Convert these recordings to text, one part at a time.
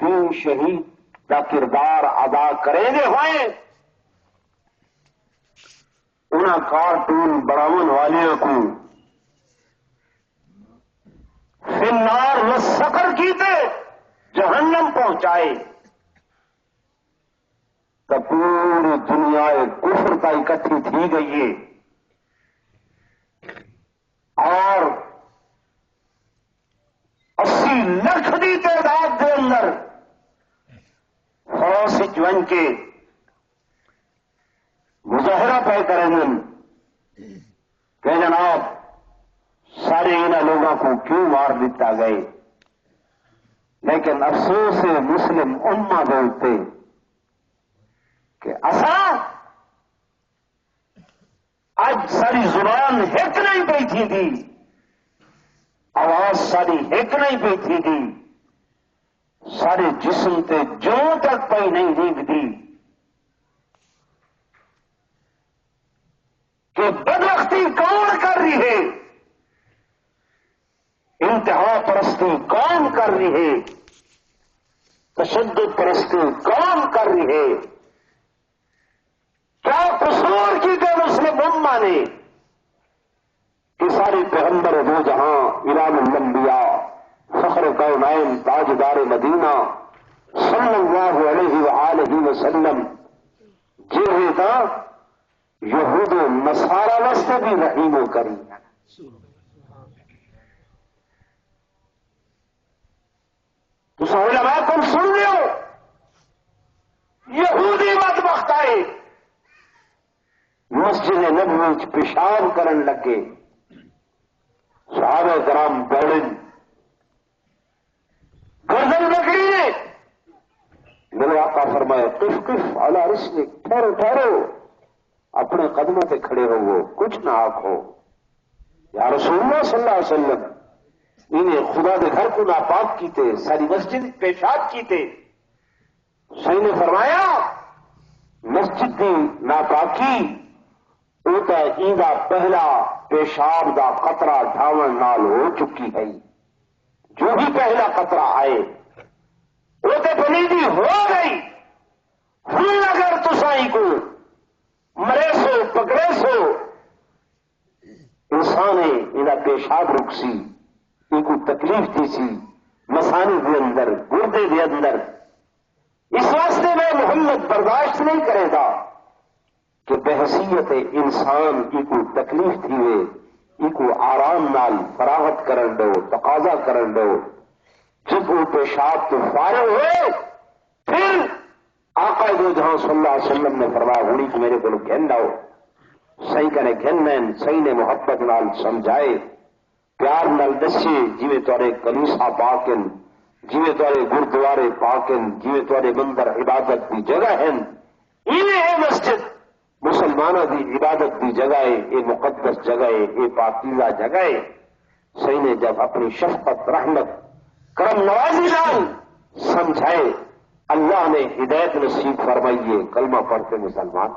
دین شہید کا کردار ادا کرے دے ہوئے انہاں کارٹون بناون والیاں کو فنار مسخر کیتے جہنم پہنچائے تو پوری دنیا کفر تا اکٹھی تھی گئی ہے اور 80 لاکھ کی تعداد کے اندر فوج جوائن کے مظاہرہ پہ کریں کہ جناب سارے ان لوگوں کو کیوں مار دیتا گئے، لیکن افسوس ہے مسلم امہ بولتے کہ اساں اج ساری زبان ہک نہیں پی تھی آواز ساری ہک نہیں پی تھی سارے جسم تے جو تک پئی نہیں دیکھتی کہ بدبختی کون کر رہی ہے، انتہا پرستی کون کر رہی ہے، تشدد پرستی کون کر رہی ہے، کیا قصور کی کہ مسلم امہ نے کہ سارے پیغمبر دو جہاں امام الانبیاء فخر کونین تاجدار مدینہ صلی اللہ علیہ وآلہ وسلم جنہیں تھا یہود و نصارہ واسطے بھی رحیم و کریم تو علماء تم سن لیو یہودی بدبخت آئے مسجد نبوی پیشاب کرن لگے صحابہ کرام دوڑن گردن لکڑی نے میرے آقا فرمایا قف قف علی رسلک، ٹھہرو ٹھہرو اپنے قدموں پہ کھڑے ہو کچھ نہ آکھو یا رسول اللہ صلی اللہ علیہ وسلم انہیں خدا دے گھر کو ناپاک کیتے ساری مسجد پیشاب کیتے صحیح نے فرمایا مسجد کی ناپاکی وہ تو ایندہ پہلا پیشاب دا قطرہ ڈھاون نال ہو چکی ہے، جو بھی پہلا قطرہ آئے وہ تو پلیدی ہو گئی ہن اگر تسائی کو مرے سو پکڑے سو انسان انہا پیشاب رک سی ان کو تکلیف تھی سی مسانی دے اندر گردے دے اندر، اس واسطے میں محمد برداشت نہیں کرے گا کہ بحثیت انسان کی کو تکلیف تھی ہوئے ان کو آرام نال فراغت کرن دو تقاضا کرن دو، جب وہ پیشاب تو فارغ ہوئے پھر آقا دو جہاں صلی اللہ علیہ وسلم نے فرمایا ہونی کہ میرے کو گھن لاؤ صحیح کرے گھن صحیح نے محبت نال سمجھائے پیار نال دسے جیویں تورے کلیسا پاکن جیویں تورے گردوارے پاکن جیویں تورے مندر عبادت کی جگہ ہیں یہ مسجد مسلمانوں کی عبادت کی جگہ ہے، یہ مقدس جگہ ہے، یہ پاکیزہ جگہ ہے، صحیح نے جب اپنی شفقت رحمت کرم نوازی نال سمجھائے اللہ نے ہدایت نصیب فرمائیے کلمہ پڑھتے مسلمان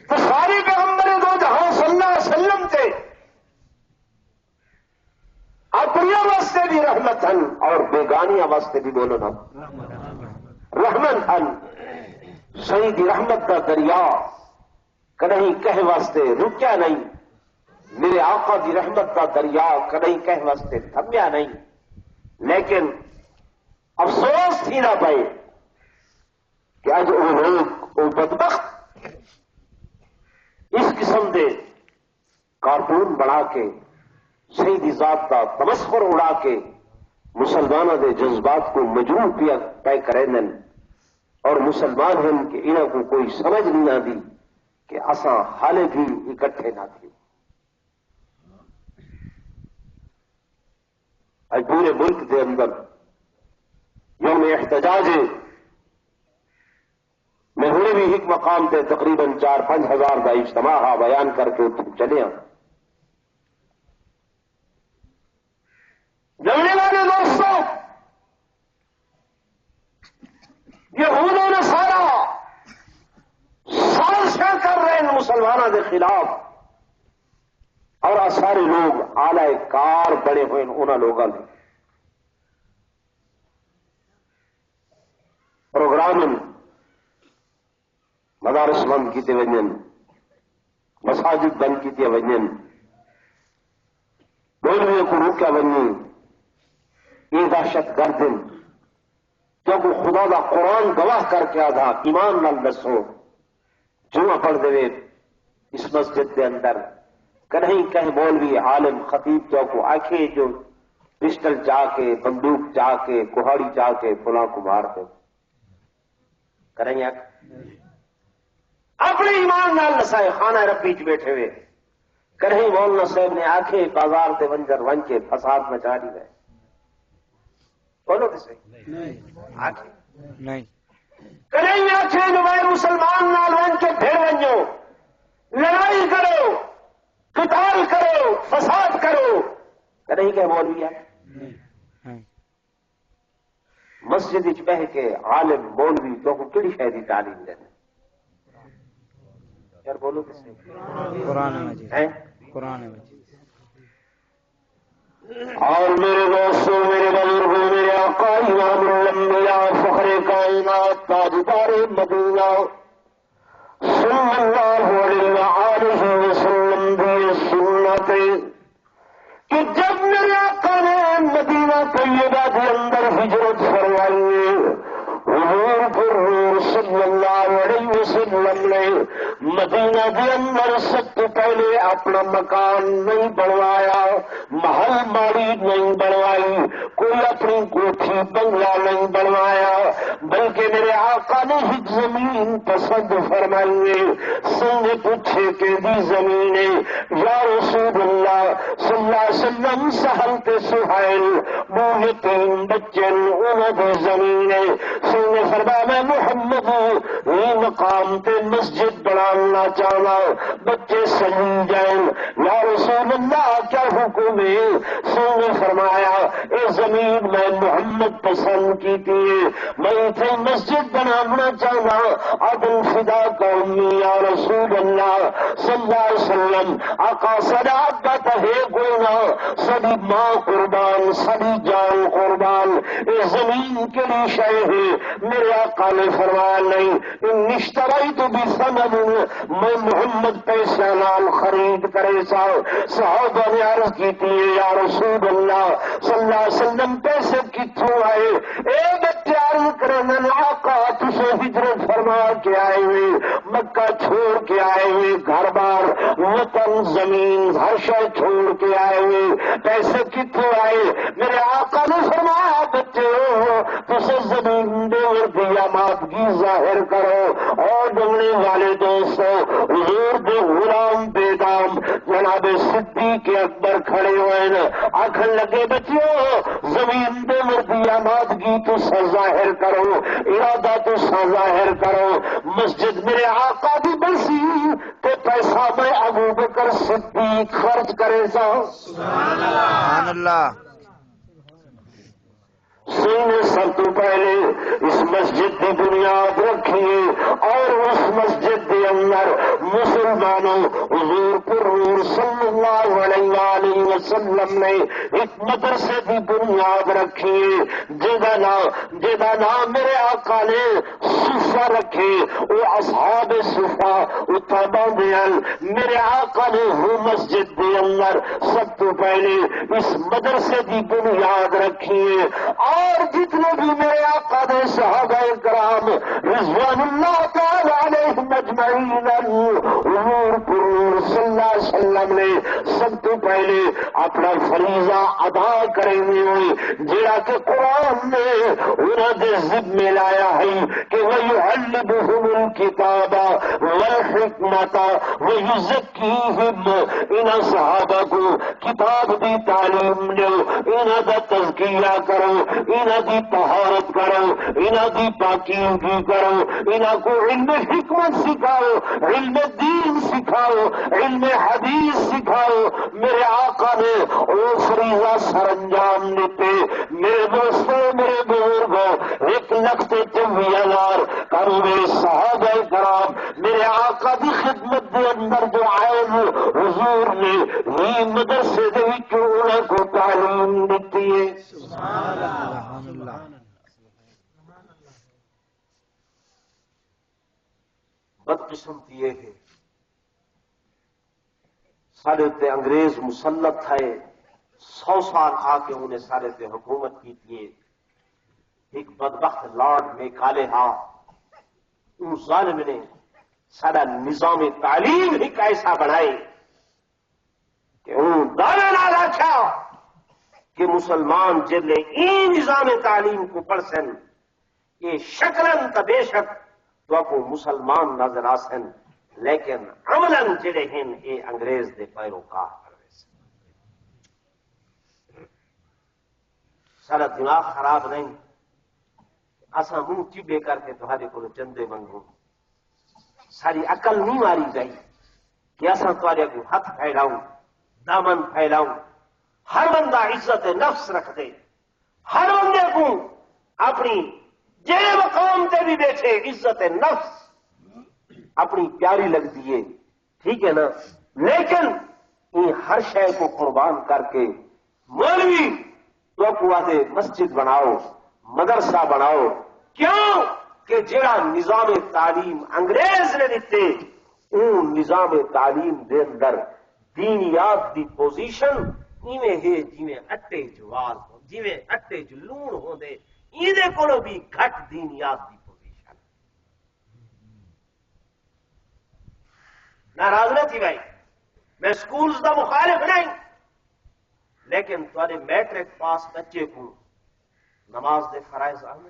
تو ساری پیغمبر دو جہاں صلی اللہ علیہ وسلم تھے اپنی واسطے بھی رحمت ہن اور بیگانیاں واسطے بھی بولو نا رحمت ہن، صحیح دی رحمت کا دریا کہیں کہہ واسطے رکیا نہیں، میرے آقا دی رحمت کا دریا کہیں کہہ واسطے تھمیا نہیں، لیکن افسوس تھی نہ پائے کہ آج وہ لوگ وہ بدبخت اس قسم دے کارٹون بنا کے صحیح دی ذات کا تمسخر اڑا کے مسلمانوں دے جذبات کو مجروح پیا پے کریں اور مسلمان ہیں کہ انہوں کو کوئی سمجھ نہیں آتی کہ اساں حالے بھی اکٹھے نہ تھے۔ آج پورے ملک دے اندر یوم احتجاج ہے، میں ہونے بھی ایک مقام تے تقریباً 4-5 ہزار کا اجتماع بیان کر کے چلے ہیں۔ جمنے والے دوستوں یہودوں نے سارا سازشاں کر رہے ہیں مسلمانوں کے خلاف سارے لوگ آلہ کار بڑے ہوئے انہوں لوگوں نے پروگرام مدارس بند کیتے ونجن، مساجد بند کیتے ونجن، مولویوں کو روکیا ونجن، یہ دہشت گردن کیونکہ خدا دا قرآن گواہ کر کے آدھا ایمان نال دسو جمعہ پڑھ دے اس مسجد کے اندر کہیں کہیں مولوی عالم خطیب کو آنکھیں جو پسٹل جا کے بندوق جا کے کہاڑی جا کے فلاں کو مار دے کریں اپنے ایمان نال نسائے خانہ ربی چ بیٹھے ہوئے کہیں مولانا صاحب نے آنکھیں بازار سے ونجر ون کے فساد مچا دی گئے بولو کسے آنکھیں نہیں کہیں آنکھیں جو میں مسلمان نال ون کے پھر ونجو لڑائی کرو قتال کرو فساد کرو کہیں کہ مولوی ہے مسجد وچ بہ کے عالم مولوی تو کو کیڑی شے دی تعلیم دے یار بولو کسے قرآن مجید ہیں قرآن مجید اور میرے دوستوں میرے بزرگوں میرے آقا امام الانبیاء فخر کائنات تاجدار مدینہ صلی اللہ علیہ وآلہ وسلم دی سنت کہ جب میرے آقا نے مدینہ طیبہ کے اندر ہجرت فرمائی حضور پر صلی اللہ علیہ وسلم نے مدینہ کے اندر سب سے پہلے اپنا مکان نہیں بنوایا، محل ماڑی نہیں بنوائی، کوئی اپنی کوٹھی بنگلہ نہیں بنوایا، بلکہ میرے آقا نے ایک زمین پسند فرمائی سنگ پوچھے کہ دی زمین یا رسول اللہ صلی اللہ علیہ وسلم سہل تے سہیل وہ تین بچے انہوں نے زمین سنگ فرمایا میں محمد یہ مقام تے مسجد بنانا چاہنا بچے سجی جائیں یا رسول اللہ کیا حکم ہے سنگ فرمایا اے زمین میں محمد پسند کی تھی میں اتنے مسجد بنانا چاہنا عدل فدا قومی یا رسول اللہ صلی اللہ علیہ وسلم آقا صداقت ہے گونا سبھی ماں قربان سبھی جان قربان اے زمین کے لیے شے ہے میرے آقا نے فرمایا نہیں ان اشترائی تو بھی سمجھ میں محمد پیسہ نال خرید کرے سا صحابہ نے عرض کی تھی یا رسول اللہ صلی اللہ علیہ وسلم پیسے کتوں آئے اے بچے عرض کرنے آقا تسے ہجرت فرما کے آئے ہوئے مکہ چھوڑ کے آئے ہوئے گھر بار وطن زمین ہر شے چھوڑ کے آئے ہوئے پیسے کتوں آئے میرے آقا نے فرمایا بچے ہو تسے زمین دے دیامادگی ظاہر کرو اور ڈنگنے والے دوستوں حضور دے غلام بیدام جناب صدیق اکبر کھڑے ہوئے آخر لگے بچیو زمین دے دیامادگی تو ظاہر کرو ارادہ تو ظاہر کرو مسجد میرے آقا بھی بسی تو پیسہ میں ابو بکر صدیق خرچ کرے سا سبحان اللہ سینے سب تو پہلے اس مسجد کی بنیاد رکھیے اور اس مسجد کے اندر مسلمانوں حضور پر صلی اللہ علیہ وآلہ وسلم نے ایک مدرسے کی بنیاد رکھیے جہاں نام میرے آقا نے صفہ رکھے وہ اصحاب صفہ اتھا باندھے میرے آقا نے وہ مسجد کے اندر سب تو پہلے اس مدرسے کی بنیاد رکھیے اور جتنے بھی میرے آقا دے صحابہ کرام رضوان اللہ تعالی علیہم اجمعین حضور پر صلی اللہ علیہ وسلم نے سب تو پہلے اپنا فریضہ ادا کریں ہوئے جڑا کہ قرآن نے انہوں نے ذمہ لایا ہے کہ وَيُعَلِّمُهُمُ الْكِتَابَ وَالْحِكْمَةَ وَيُزَكِّيهِمْ انہاں صحابہ کو کتاب دی تعلیم دو انہاں دا تزکیہ کرو انہاں دی طہارت کرو انہاں دی پاکیزگی کرو انہاں کو علم حکمت سکھاؤ علم دین سکھاؤ علم حدیث سکھاؤ میرے آقا نے وہ فریضہ سر انجام دیتے میرے دوستوں میرے بزرگوں ایک لکھتے چویار کرو میرے صحابہ کرام میرے آقا دی خدمت دے اندر جو عائد حضور نے ہی مدرسے دے وچوں انہاں کو تعلیم دیتی ہے. سبحان اللہ. بدقسمتی یہ ہے سارے تے انگریز مسلط ہے 100 سال آ کے انہیں سارے تے حکومت کی تھی. ایک بدبخت لارڈ میکالے ہا اس ظالم نے سارا نظام تعلیم ہی کیسا بنائے کہ انہوں دعوے نہ رکھا کہ مسلمان جلے این نظام تعلیم کو پڑھ سن یہ شکلن تا بے شک تو کو مسلمان نظر آسن لیکن عملاً جڑے ہیں یہ انگریز دے پیروکار سارا دماغ خراب نہیں اساں منہ چبے کر کے تمہارے کو چندے منگو ساری عقل نہیں ماری گئی کہ اساں تمہارے کو ہاتھ پھیلاؤں دامن پھیلاؤں. ہر بندہ عزت نفس رکھ دے ہر بندے کو اپنی جڑے مقام تے بھی بیٹھے عزت نفس اپنی پیاری لگتی ہے ٹھیک ہے نا. لیکن یہ ہر شے کو قربان کر کے مولوی تو کو آتے مسجد بناؤ مدرسہ بناؤ کیوں کہ جڑا نظام تعلیم انگریز نے دیتے اون نظام تعلیم دے اندر دینیات دی پوزیشن ایویں ہے جویں اٹے جوال ہو جویں اٹے چ لون ہوندے ایدے کولو بھی گھٹ دینیات دی پوزیشن. ناراض نہ تھی بھائی میں سکولز دا مخالف نہیں لیکن تھوڑے میٹرک پاس بچے کو نماز دے فرائض آنے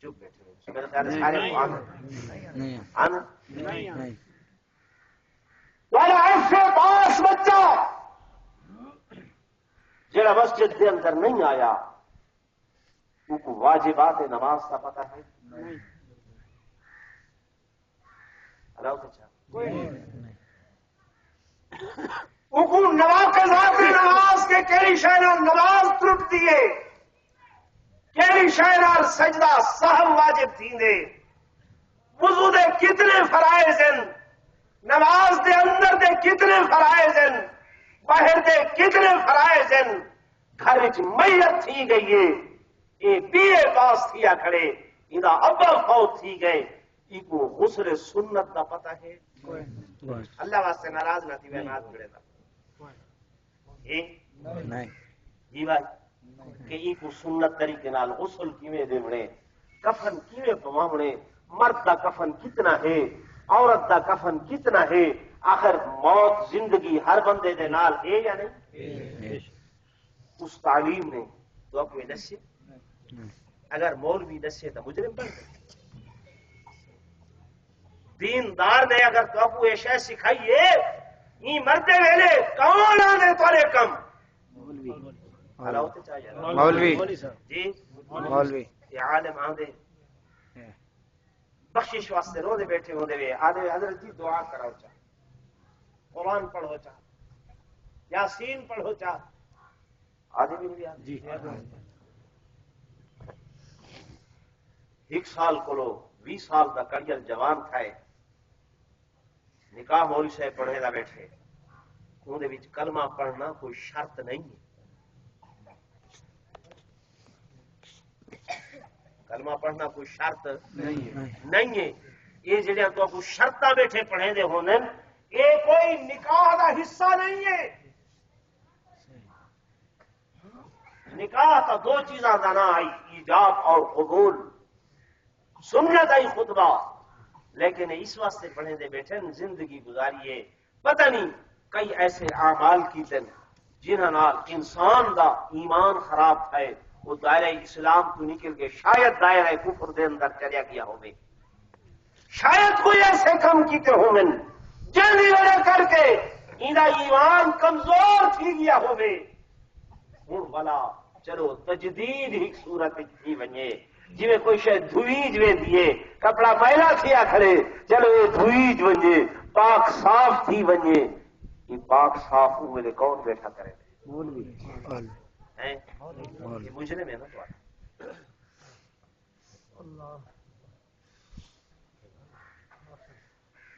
چپ بیٹھے میرے خیال ہے سارے کو آنا تھوڑا ایسے پاس بچہ جڑا مسجد کے اندر نہیں آیا ان کو واجبات نماز کا پتہ ہے نماز کے کئی شہر نماز ترٹ دیے کئی شہر سجدہ سہو واجب تھیندے وضو دے کتنے فرائض ہیں نماز دے اندر دے کتنے فرائض ہیں باہر دے کتنے فرائض ہیں گھر وچ میت تھی گئی ہے یہ بی اے پاس تھیا کھڑے انہا ابا فوت تھی گئے یہ کو غسل سنت دا پتہ ہے اللہ واسطے ناراض نہ تھی میں ہاتھ کھڑے تھا جی بھائی کہ یہ کو سنت طریقے نال غسل کیویں دیونے کفن کیویں پواونے مرد دا کفن کتنا ہے عورت دا کفن کتنا ہے آخر موت زندگی ہر بندے دے نال ہے یا نہیں اس تعلیم نے تو کوئی دسے اگر مولوی دسے تو مجرم بن گئے دیندار نے اگر تو کو یہ شے سکھائیے یہ مرتے ویلے کون آنے تھوڑے کم مولوی جی مولوی یہ عالم آندے بخشش واسطے رو دے بیٹھے ہو دے آدھے حضرت جی دعا کراؤ چاہ قرآن پڑھو چاہ یاسین پڑھو چاہ آدھے بھی نہیں آدھے ایک سال کو لو 20 سال کا کڑیل جوان تھائے نکاح مولوی صاحب پڑھے نہ بیٹھے اندر وچ کلمہ پڑھنا کوئی شرط نہیں ہے کلمہ پڑھنا کوئی شرط نہیں ہے یہ جڑے تو کو شرطاں بیٹھے پڑھے دے ہونے یہ کوئی نکاح دا حصہ نہیں ہے نکاح تا 2 چیزاں دا نہ آئی ایجاب اور قبول سنت آئی خطبہ لیکن اس واسطے پڑھے دے بیٹھے زندگی گزاریے پتہ نہیں کئی ایسے اعمال کیتے جنہاں نال انسان دا ایمان خراب ہے وہ دائرہ اسلام تو نکل کے شاید دائرہ کفر دے اندر چلیا گیا ہوگی شاید کوئی ایسے کم کیتے ہوں جلدی وجہ کر کے انہا ایمان کمزور تھی گیا ہوگی ہوں بلا چلو تجدید ایک صورت تھی بنیے جی میں کوئی شاید دھویج میں دیے کپڑا میلا تھیا کھڑے چلو یہ دھویج بنجے پاک صاف تھی بنجے یہ پاک صاف ہوں میرے کون بیٹھا کرے ہیں یہ مجرم ہے نا تو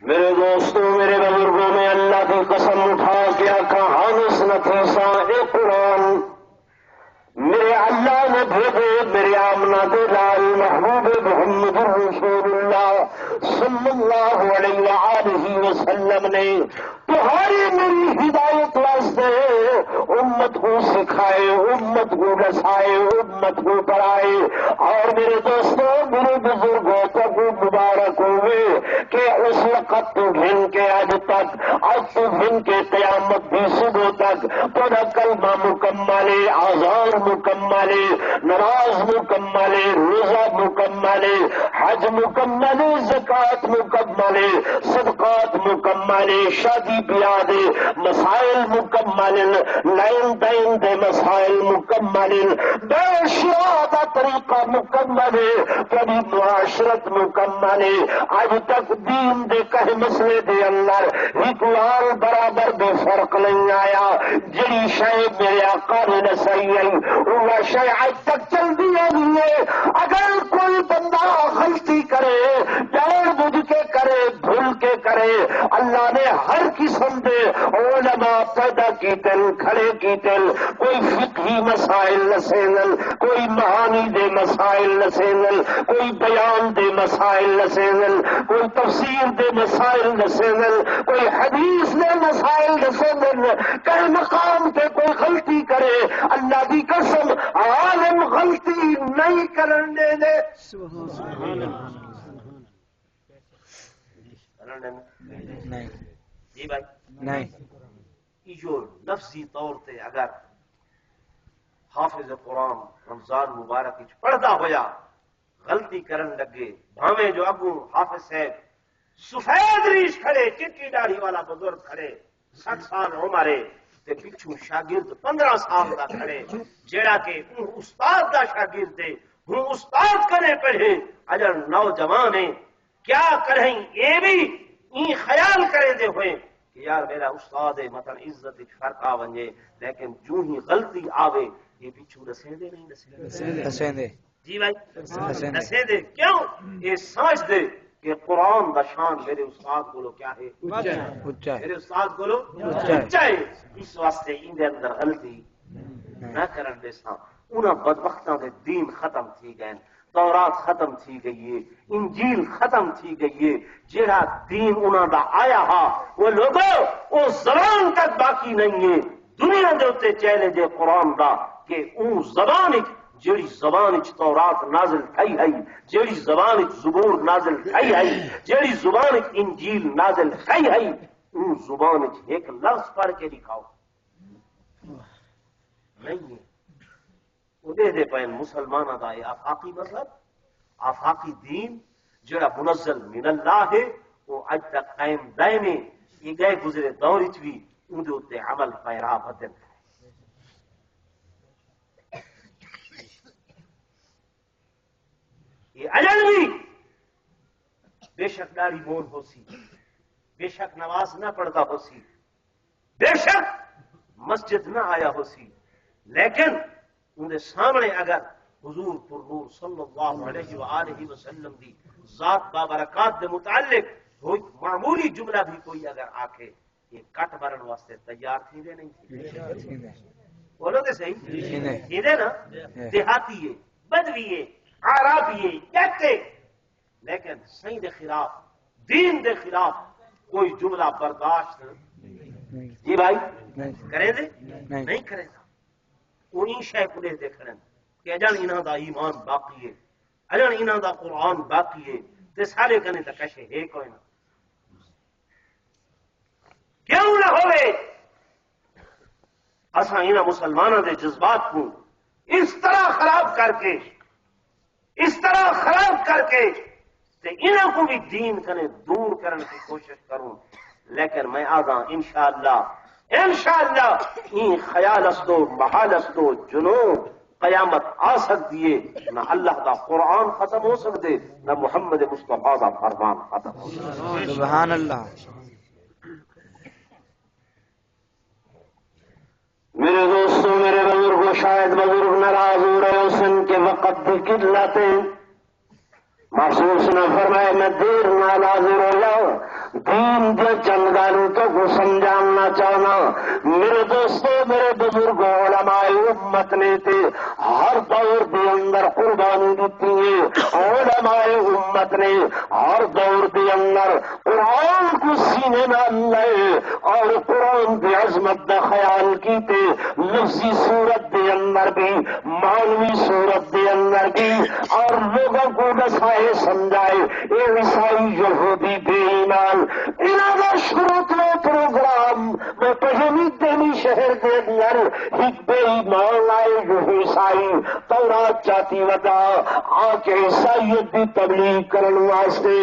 میرے دوستوں میرے بزرگوں میں اللہ کی قسم اٹھا کے کہانس نفیسا اے قرآن میرے اللہ نے بھیجے میرے آمنہ دے لال محبوب محمد رسول اللہ صلی اللہ علیہ وآلہ وسلم نے تمہاری میری ہدایت واسطے امت کو سکھائے امت کو رسائے امت کو پڑھائے اور میرے دوستوں میرے بزرگوں کو مبارک ہوئے کہ اس وقت تو گھن کے آج تک آج تو گھن کے قیامت بھی صبح تک پورا کلمہ مکمل آزار مکمل نماز مکمل روزہ مکمل حج مکمل زکات مکمل صدقات مکمل شادی بیاہ دے مسائل مکمل لین دین دے مسائل مکمل بے شیعہ دا طریقہ مکمل کبھی معاشرت مکمل آج تک دین دے کہے مسئلے دے اندر اقوال برابر بے فرق نہیں آیا جڑی شے میرے آقا نے نسائی وہ شے آج تک چل دی ہے اگر کوئی بندہ غلطی کرے جان بوجھ کے کرے بھول کے کرے اللہ نے ہر قسم دے علماء پیدا کی تل کھڑے کی تل کوئی فقہی مسائل نسینل کوئی معانی دے مسائل نسینل کوئی بیان دے مسائل نسینل کوئی تفسیر دے مسائل نسینل کوئی حدیث دے مسائل نسینل کئی مقام پہ کوئی غلطی کرے اللہ کی قسم عالم غلطی نہیں کرنے دے نہیں جی بھائی نہیں یہ جو لفظی طور تے اگر حافظ قرآن رمضان مبارک پڑھتا ہویا غلطی کرن لگے بھاویں جو اگوں حافظ صاحب سفید ریش کھڑے چٹی داڑھی والا بزرگ کھڑے 60 سال عمرے تے پچھوں شاگرد 15 سال دا کھڑے جیڑا کہ استاد دا شاگرد دے ہوں استاد کنے پڑھے اجر نوجوان ہیں کیا کریں یہ بھی این خیال کریں دے ہوئے کہ یار میرا استاد ہے مطلب عزت فرق آ ونجے لیکن جو ہی غلطی آوے یہ پیچھو نسیں دے نہیں نسیں دے جی بھائی نسیں دے کیوں یہ سمجھ دے کہ قرآن دا شان میرے استاد بولو کیا ہے اچھا میرے استاد بولو اچھا ہے اس واسطے ان دے اندر غلطی نہ کرن دے سا انہاں بدبختاں دے دین ختم تھی گئے تورات ختم تھی گئی ہے انجیل ختم تھی گئی ہے جہاں دین انہاں دا آیا ہا وہ لوگوں وہ زبان تک باقی نہیں ہے دنیا دے اتنے چیلنج ہے قرآن دا کہ اون زبان جیڑی زبان تورات نازل تھئی ہے جیڑی زبان زبور نازل تھئی ہے جیڑی زبان انجیل نازل تھئی ہے اون زبان ایک لفظ پڑھ کے دکھاؤ نہیں ہے دے پین مسلمانوں کا یہ آفاقی مذہب آفاقی دین جڑا منزل من اللہ ہے وہ اج تک قائم دائم ہے یہ گئے گزرے دور بھی اندر اتنے عمل پیرا بدل یہ اجل بھی بے شک داڑھی مون ہو سی بے شک نماز نہ پڑھتا ہو سی بے شک مسجد نہ آیا ہو سی لیکن ان سامنے اگر حضور پر نور صلی اللہ علیہ وآلہ وسلم دی ذات بابرکات دے متعلق کوئی معمولی جملہ بھی کوئی اگر آکے یہ کٹ برن واسطے تیار تھی دے نہیں تھی بولو دے صحیح یہ دے نا دیہاتی ہے بدوی ہے عربی ہے کہتے لیکن صحیح دے خلاف دین دے خلاف کوئی جملہ برداشت جی بھائی کریں دے نہیں کریں گا انہی شے کو دیکھنے کہ اجن انہاں دا ایمان باقی ہے اجن انہاں دا قرآن باقی ہے تے سارے کنے تا کشے ہے کوئی نہ کیوں نہ ہوئے اساں انہاں مسلمانوں دے جذبات کو اس طرح خراب کر کے تے انہاں کو بھی دین کنے دور کرنے کی کوشش کروں لیکن میں آگاں انشاءاللہ این خیال استو محال استو جنون قیامت آ سکتی ہے نہ اللہ دا قرآن ختم ہو سکتے نہ محمد مصطفیٰ دا فرمان ختم ہو سکتے سبحان اللہ میرے دوستوں میرے بزرگوں شاید شاید بزرگ ناراض ہو رہے ہو سن کے وقت بھی قلت محسوس نہ فرمائے میں دیر ناراض ہو جاؤ دین جو چند گالوں کو سمجھانا چاہنا میرے دوستوں میرے بزرگوں علماء امت نے تھے ہر دور کے اندر قربانی دیتی ہے علماء امت نے ہر دور کے اندر قرآن کو سینے نہ لائے اور قرآن کی عظمت کا خیال کیتے لفظی صورت کے اندر بھی معنوی صورت کے اندر بھی اور لوگوں کو بسائے سمجھائے اے عیسائی یہودی بے ایمان انہوں شروع میں پروگرام میں پہلی دینی شہر کے اندر ایک بے ایمان آئے جو عیسائی تورات چاہتی ودا آ کے عیسائیت کی تبلیغ کرنے واسطے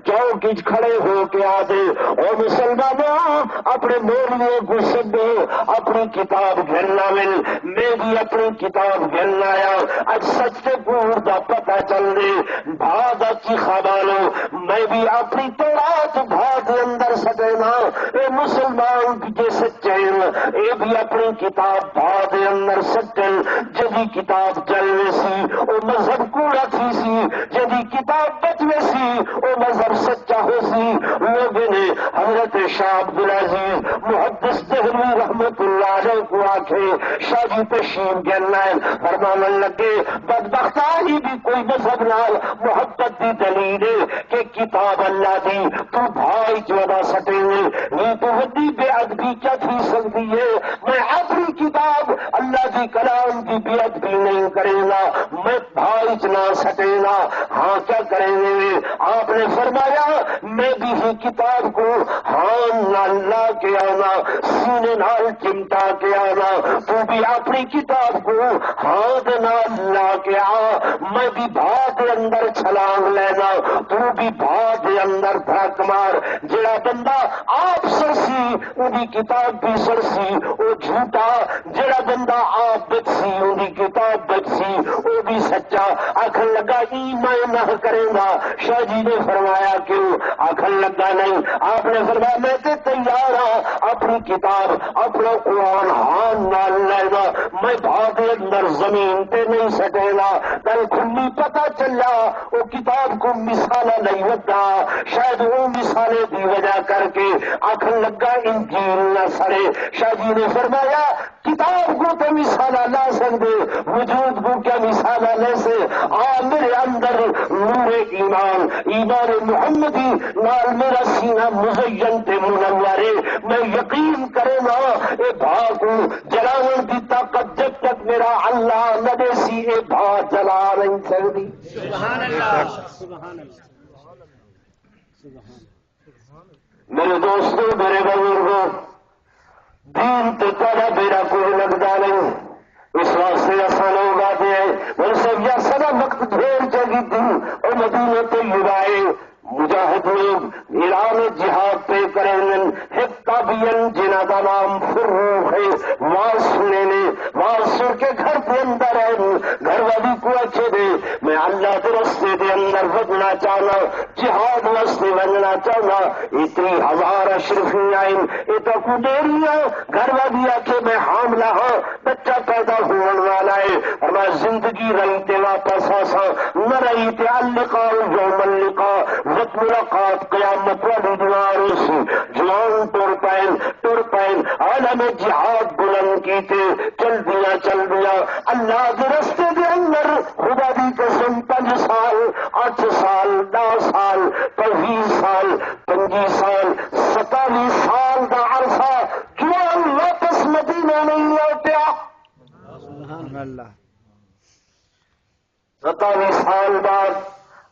چوک کھڑے ہو کے آ دے اور مسلمانوں اپنے مولویوں کو سدو اپنی کتاب گھرنا مل میں بھی اپنی کتاب گھرنا آیا اج سچ کے گور کا پتہ چل دے بھاگ کی خبالو میں بھی اپنی تورات بھاگ اندر سٹینا اے مسلمان کے سچے اے بھی اپنی کتاب بھاگ اندر سٹل جدی کتاب چلے سی او مذہب کوڑا تھی سی جدی کتاب بچوے سی او مذہب سچا ہو سی لوگوں نے حضرت شاہ عبدالعزیز محدث دہلوی رحمت اللہ علیہ کو آکھے شاہ جی تشریف گھرنا ہے فرمانے لگے بدبختہ ہی بھی کوئی مذہب نال محبت دی دلیل کہ کتاب اللہ دی تو بھائی چودا سٹے یہ تو وڈی بے ادبی کیا تھی سکتی ہے میں اپنی کتاب اللہ دی کلام کی بے ادبی نہیں کرے گا میں بھائی چنا سٹے گا ہاں کیا کریں گے آپ نے فرمایا میں بھی ہی کتاب کو ہاں نال لا کے آنا سینے نال چمٹا کے آنا تو بھی اپنی کتاب کو ہاتھ نال لا کے آ میں بھی بھاگ اندر چھلانگ لینا تو بھی بھاگ اندر دھک مار جڑا بندہ آپ سرسی انہی کتاب بھی سرسی وہ جھوٹا جڑا بندہ آپ بچسی انہی کتاب بچسی وہ بھی سچا آخر لگا ایمان نہ کرے گا شاہ جی نے فرمایا کیوں آخر لگا نہیں آپ نے فرمایا میں تے تیار ہوں اپنی کتاب اپنا قرآن ہاں نال لینا میں بھاگ اندر زمین پہ نہیں سٹے گا کل کھلی پتہ چلا وہ کتاب کو مثالہ نہیں ہوتا شاید وہ مثالے کی وجہ کر کے آخر لگا انجیل نہ سڑے شاہ جی نے فرمایا کتاب کو تو مثالہ لا سکتے وجود کو کیا مثالہ لے سے میرے اندر نور ایمان ایمان محمدی نال میرا سینہ مزین تے منورے میں یقین کرے گا اے بھاگ کو جلاون کی طاقت جب تک میرا اللہ نہ دے سی اے بھاگ جلا نہیں سکتی سبحان اللہ سبحان اللہ میرے دوستوں میرے بزرگوں دین تو تیرا میرا کوئی لگتا نہیں اس واسطے ایسا لوگ آتے ہیں بول سب یا سدا وقت ڈھیر جگی تھی اور مدینہ طیبہ مجاہد لوگ اعلان جہاد پہ کریں حقابین جنہ کا نام فروخ ہے واز سنے نے واز سن کے گھر کے اندر ہے گھر والی کو اچھے دے میں اللہ کے رستے کے اندر بڑھنا چاہنا جہاد واسطے بننا چاہنا اتنی ہزار اشرفی آئیں یہ تو کڈیریاں گھر والی آکھے میں حاملہ ہاں بچہ پیدا ہونے والا ہے اور میں زندگی رہی تے واپس آسا نہ رہی تے اللقاء یوم اللقاء وقت ملاقات قیامت والی دیواروں سے جوان ٹر پین عالم جہاد بلند کی تھے چل دیا اللہ کے رستے کے اندر خدا دی قسم 5 سال 8 سال 10 سال 20 سال 25 سال 27 سال کا عرصہ جوان واپس مدینہ نہیں لوٹیا سبحان اللہ 27 سال بعد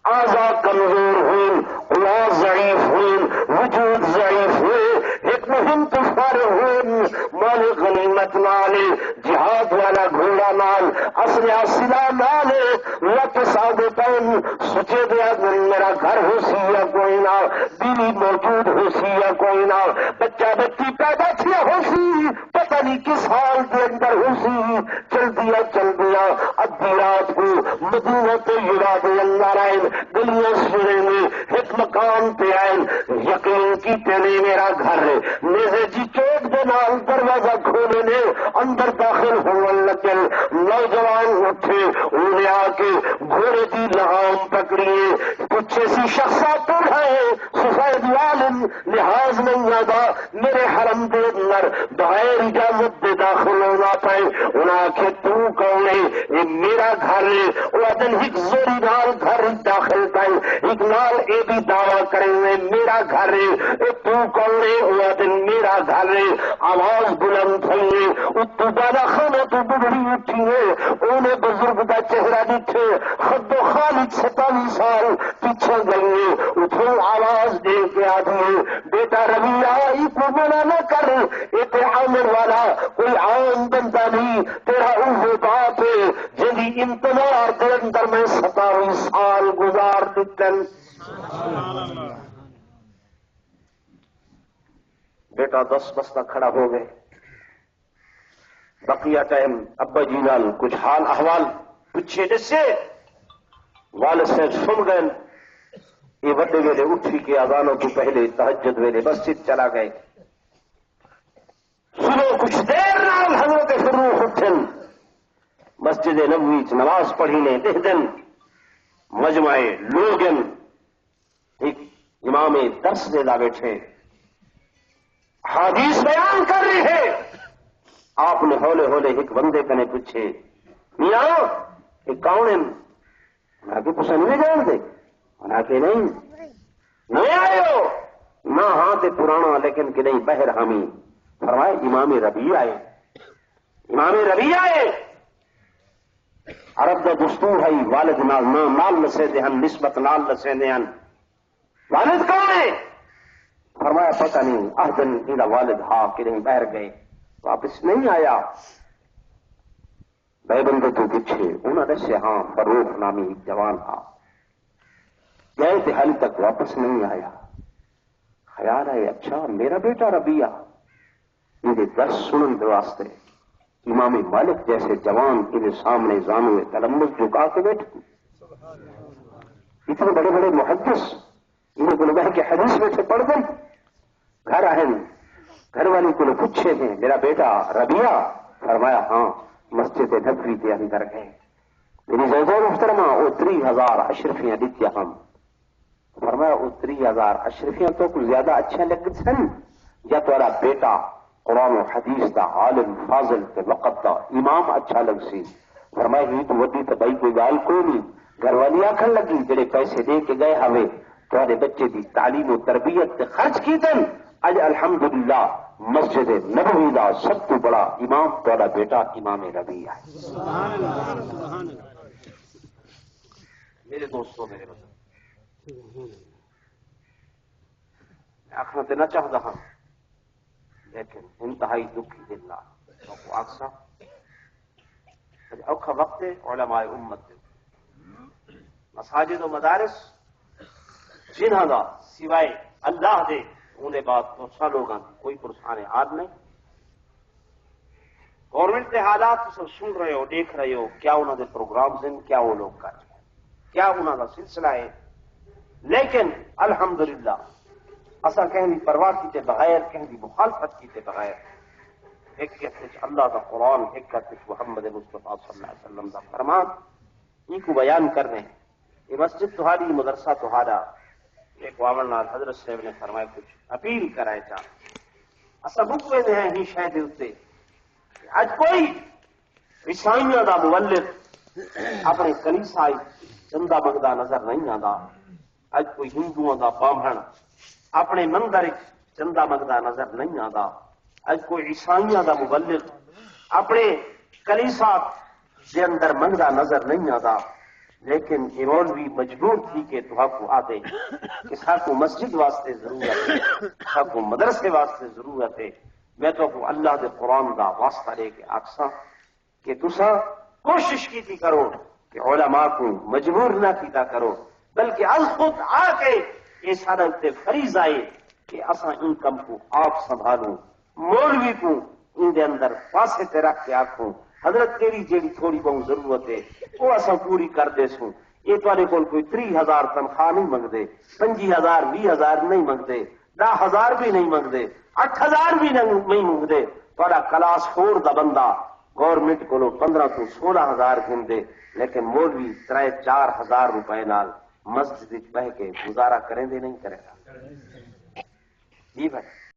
اعضاء کمزور ہوئے قوت ضعیف ہوئے وجود ضعیف ہوئے ایک مہم تفارے ہوئے مال غنیمت نالے جہاد والا گھوڑا نال اسلحہ سلا نالے لت سادے پین سچے دیا میرا گھر ہو سی یا کوئی نہ بیوی موجود ہو سی یا کوئی نہ بچہ بچی پیدا تھیا ہو سی پتہ نہیں کس حال کے اندر ہو سی چل دیا ادھی رات کو مدینہ طیبہ کے اندر آئے گلیاں سنے میں ایک مقام پہ آئے یقین کی تیرے میرا گھر ہے نیزے جی چوک دے نال دروازہ کھولے نے اندر داخل ہونے لگے 9 نے آ کے گھوڑے کی لگام پکڑیے پچھے سی شخصا پڑھائے سفید والن لحاظ نہیں آتا میرے حرم دے اندر بغیر اجازت دے داخل ہونا پائے انہاں آخے تو کون ہے یہ میرا گھر ہے وہ دن ایک زوری نال گھر داخل پائے ایک نال اے بھی دعویٰ کرے ہوئے میرا گھر ہے تو کون ہے وہ دن میرا گھر ہے آواز بلند تھی ہے تو بالا خانہ تو بڑی اٹھی ہے انہیں بزرگ کا چہرہ دیکھے خد و خالد 47 سال پیچھے گئی اتھوں آواز دے کے آدمی بیٹا رویہ کو منع نہ کر یہ آمن والا کوئی عام بندہ نہیں تیرا اوہ باپ ہے جنہی انتظار دے اندر میں 27 سال گزار دیتن بیٹا 10 بستہ کھڑا ہو گئے بقیہ ٹائم ابا جی نال کچھ حال احوال پوچھے جیسے والد سے سن گئے یہ وڈے ویلے اٹھی کے اذانوں کو پہلے تہجد ویلے مسجد چلا گئے سنو کچھ دیر نال حضرت فروخ اٹھن مسجد نبوی نماز پڑھی نے دہ دن مجمع لوگن ایک امام درس دے لا بیٹھے حدیث بیان کر رہے ہیں آپ نے ہولے ہولے ایک بندے کنے پوچھے میاں یہ کون ہے انہاں کے پسند نہیں جان دے انہاں کے نہیں آئے ہو نہ ہاں تے پرانا لیکن کہ نہیں بہر حامی فرمائے امام ربیع آئے امام ربیع آئے عرب دا دستور ہے والد نال لسے دے ہن نسبت نال لسے دے ہن والد کون ہے فرمایا پتہ نہیں اہدن اینا والد ہاں کہ نہیں بہر گئے واپس نہیں آیا بے بندے تو پیچھے انہوں نے سے ہاں فروخ نامی ایک جوان تھا گئے تھے حال تک واپس نہیں آیا خیال ہے اچھا میرا بیٹا ربیہ میرے درس سنن کے واسطے امام مالک جیسے جوان کے سامنے زانو تلمس جھکا کے بیٹھے اتنے بڑے بڑے محدث انہیں کو لگا کہ حدیث میں سے پڑھ گئے گھر آئے گھر والی کو پوچھے تھے میرا بیٹا ربیہ فرمایا ہاں مسجد نبوی کے اندر گئے میری زوجہ محترمہ وہ 30,000 اشرفیاں دیتی ہم فرمایا وہ 30,000 اشرفیاں تو کچھ زیادہ اچھا لگتے سن یا تمہارا بیٹا قرآن و حدیث دا عالم فاضل کے وقت دا امام اچھا لگ سی فرمایا ہی تو وڈی تو بھائی کوئی گال کوئی نہیں گھر والی آخر لگی جڑے پیسے دے کے گئے ہوئے تمہارے بچے کی تعلیم و تربیت تے خرچ کی تن اج الحمدللہ مسجد نبوی دا سب تو بڑا امام تھوڑا بیٹا امام ربیع ہے میرے دوستوں میرے بزرگ آخنا تو نہ چاہتا ہوں لیکن انتہائی دکھی دل آخسا اوکھا وقت علماء امت دے مساجد و مدارس جنہاں دا سوائے اللہ دے انہیں بات تو سا لوگاں کوئی پرسان حال نہیں گورنمنٹ کے حالات سب سن رہے ہو دیکھ رہے ہو کیا انہوں نے پروگرامز ہیں کیا وہ لوگ کر رہے ہیں کیا انہوں کا سلسلہ ہے لیکن الحمدللہ اصا کہیں پرواہ کیتے بغیر کہیں مخالفت کیتے بغیر حقیقت اللہ کا قرآن حقیقت محمد مصطفیٰ صلی اللہ علیہ وسلم کا فرمان ان کو بیان کر رہے ہیں یہ مسجد تہاری مدرسہ تہارا ایک واولنال حضرت صاحب نے فرمایا کچھ اپیل کرائے چاہ اصا مکوے دے ہیں ہی شاید ہوتے آج کوئی عیسائیوں دا مولد اپنے کلیسا چندہ منگدا نظر نہیں آتا اج کوئی ہندوؤں دا بامہن اپنے مندر چندہ منگدا نظر نہیں آتا اج کوئی عیسائیوں دا مولد اپنے کلیسا دے اندر منگدا نظر نہیں آتا لیکن یہ مولوی مجبور تھی کہ تو کو آتے کہ ساکو مسجد واسطے ضرورت ہے ساکو مدرسے واسطے ضرورت ہے میں تو اللہ دے قرآن دا واسطہ لے کے آکساں کہ تسا کوشش کیتی کرو کہ علماء کو مجبور نہ کیتا کرو بلکہ از خود آ کے یہ سارا فریض آئے کہ اساں ان کم کو آپ سنبھالوں مولوی کو ان دے اندر پاسے تے رکھ کے آکھوں حضرت تیری جیڑی تھوڑی بہت ضرورت ہے وہ اصا پوری کر دے سوں یہ تھوڑے کول کوئی 30,000 تنخواہ نہیں منگتے 25,000 20,000 نہیں منگتے 10,000 بھی نہیں منگتے 8,000 بھی نہیں منگتے تھوڑا کلاس 4 دا بندہ گورنمنٹ کو 15 تو 16,000 گھنٹے لیکن مولوی 3-4,000 روپے نال مسجد بہ کے گزارا کریں دے نہیں کرے گا جی بھائی